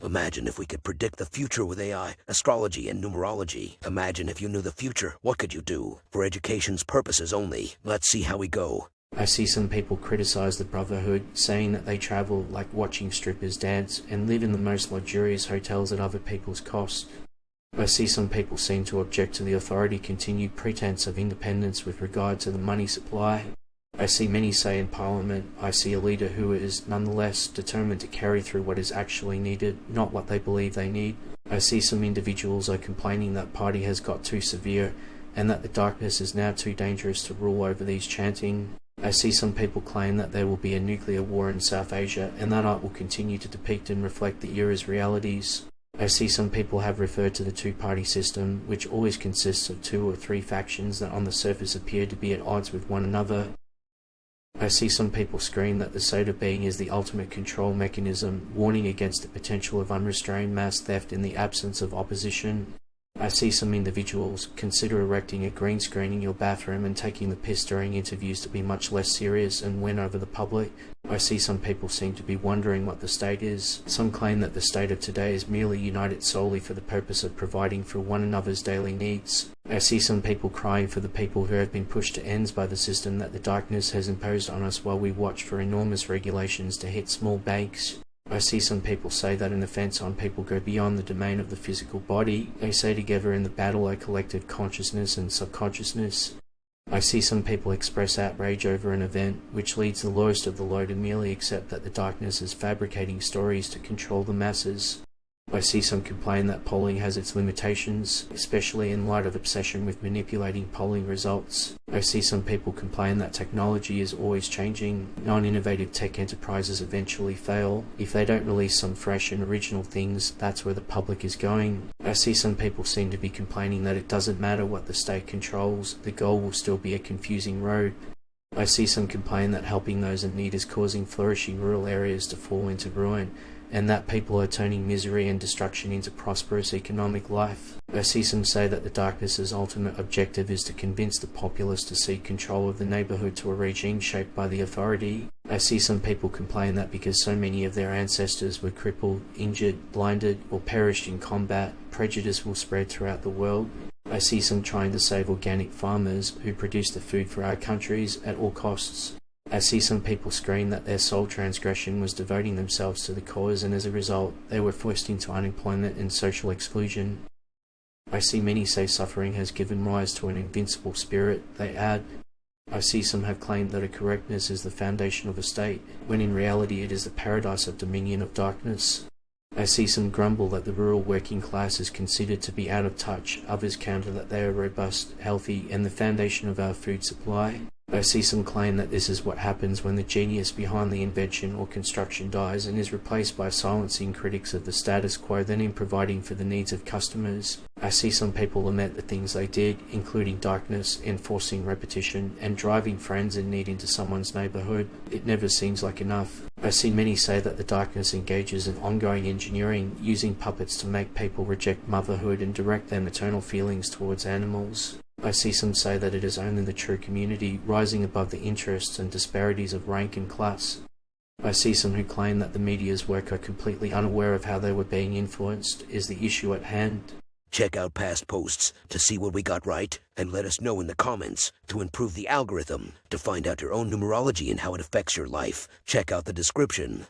Imagine if we could predict the future with AI, astrology, and numerology. Imagine if you knew the future, what could you do? For education's purposes only. Let's see how we go. I see some people criticize the Brotherhood, saying that they travel like watching strippers dance and live in the most luxurious hotels at other people's cost. I see some people seem to object to the authority continued pretense of independence with regard to the money supply. I see many say in Parliament, I see a leader who is nonetheless determined to carry through what is actually needed, not what they believe they need. I see some individuals are complaining that party has got too severe and that the darkness is now too dangerous to rule over these chanting. I see some people claim that there will be a nuclear war in South Asia and that art will continue to depict and reflect the era's realities. I see some people have referred to the two-party system, which always consists of 2 or 3 factions that on the surface appear to be at odds with one another. I see some people scream that the Soda being is the ultimate control mechanism, warning against the potential of unrestrained mass theft in the absence of opposition. I see some individuals consider erecting a green screen in your bathroom and taking the piss during interviews to be much less serious and win over the public. I see some people seem to be wondering what the state is. Some claim that the state of today is merely united solely for the purpose of providing for one another's daily needs. I see some people crying for the people who have been pushed to ends by the system that the darkness has imposed on us while we watch for enormous regulations to hit small banks. I see some people say that an offence on people go beyond the domain of the physical body. They say together in the battle are collective consciousness and subconsciousness. I see some people express outrage over an event, which leads the lowest of the low to merely accept that the darkness is fabricating stories to control the masses. I see some complain that polling has its limitations, especially in light of obsession with manipulating polling results. I see some people complain that technology is always changing. Non-innovative tech enterprises eventually fail. If they don't release some fresh and original things, that's where the public is going. I see some people seem to be complaining that it doesn't matter what the state controls, the goal will still be a confusing road. I see some complain that helping those in need is causing flourishing rural areas to fall into ruin, and that people are turning misery and destruction into prosperous economic life. I see some say that the darkness's ultimate objective is to convince the populace to cede control of the neighbourhood to a regime shaped by the authority. I see some people complain that because so many of their ancestors were crippled, injured, blinded, or perished in combat, prejudice will spread throughout the world. I see some trying to save organic farmers who produce the food for our countries at all costs. I see some people scream that their sole transgression was devoting themselves to the cause and as a result they were forced into unemployment and social exclusion. I see many say suffering has given rise to an invincible spirit. They add, I see some have claimed that a correctness is the foundation of a state, when in reality it is the paradise of dominion of darkness. I see some grumble that the rural working class is considered to be out of touch. Others counter that they are robust, healthy, and the foundation of our food supply. I see some claim that this is what happens when the genius behind the invention or construction dies and is replaced by silencing critics of the status quo, then in providing for the needs of customers. I see some people lament the things they did, including darkness, enforcing repetition, and driving friends in need into someone's neighbourhood. It never seems like enough. I see many say that the darkness engages in ongoing engineering, using puppets to make people reject motherhood and direct their maternal feelings towards animals. I see some say that it is only the true community, rising above the interests and disparities of rank and class. I see some who claim that the media's work are completely unaware of how they were being influenced, is the issue at hand. Check out past posts to see what we got right, and let us know in the comments to improve the algorithm. To find out your own numerology and how it affects your life, check out the description.